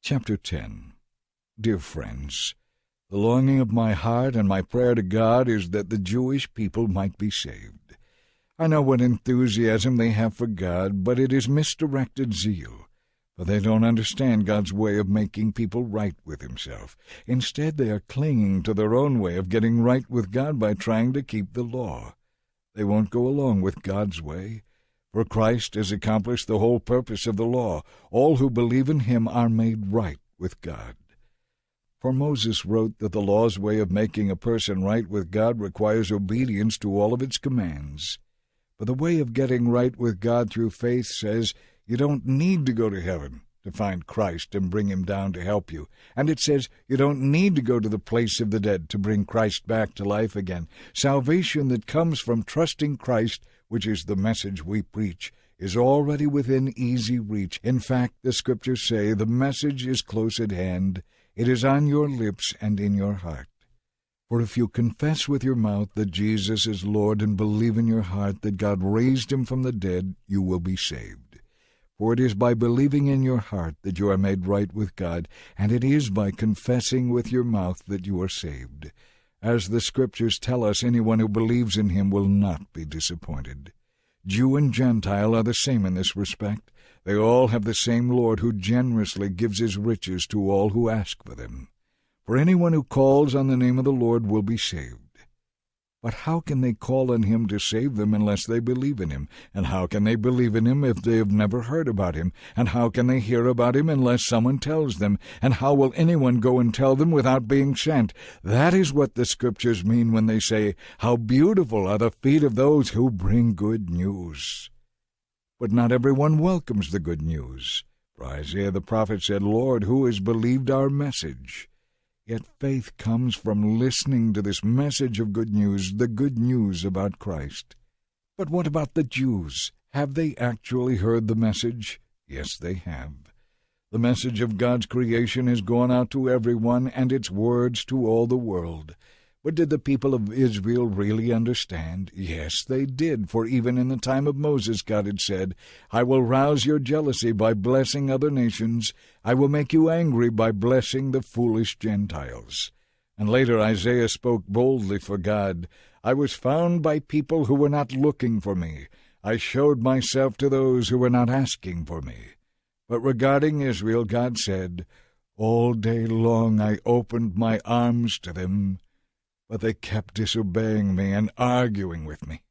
Chapter 10. Dear friends, the longing of my heart and my prayer to God is that the Jewish people might be saved. I know what enthusiasm they have for God, but it is misdirected zeal, for they don't understand God's way of making people right with himself. Instead, they are clinging to their own way of getting right with God by trying to keep the law. They won't go along with God's way, for Christ has accomplished the whole purpose of the law. All who believe in him are made right with God. For Moses wrote that the law's way of making a person right with God requires obedience to all of its commands. But the way of getting right with God through faith says you don't need to go to heaven to find Christ and bring him down to help you. And it says you don't need to go to the place of the dead to bring Christ back to life again. Salvation that comes from trusting Christ, which is the message we preach, is already within easy reach. In fact, the Scriptures say the message is close at hand. It is on your lips and in your heart. For if you confess with your mouth that Jesus is Lord and believe in your heart that God raised him from the dead, you will be saved. For it is by believing in your heart that you are made right with God, and it is by confessing with your mouth that you are saved. As the Scriptures tell us, anyone who believes in him will not be disappointed. Jew and Gentile are the same in this respect. They all have the same Lord who generously gives his riches to all who ask for them. For anyone who calls on the name of the Lord will be saved. But how can they call on him to save them unless they believe in him? And how can they believe in him if they have never heard about him? And how can they hear about him unless someone tells them? And how will anyone go and tell them without being sent? That is what the Scriptures mean when they say, "How beautiful are the feet of those who bring good news." But not everyone welcomes the good news. For Isaiah the prophet said, "Lord, who has believed our message?" Yet faith comes from listening to this message of good news, the good news about Christ. But what about the Jews? Have they actually heard the message? Yes, they have. The message of God's creation has gone out to everyone, and its words to all the world. But did the people of Israel really understand? Yes, they did, for even in the time of Moses, God had said, "I will rouse your jealousy by blessing other nations. I will make you angry by blessing the foolish Gentiles." And later Isaiah spoke boldly for God, "I was found by people who were not looking for me. I showed myself to those who were not asking for me." But regarding Israel, God said, "All day long I opened my arms to them, but they kept disobeying me and arguing with me.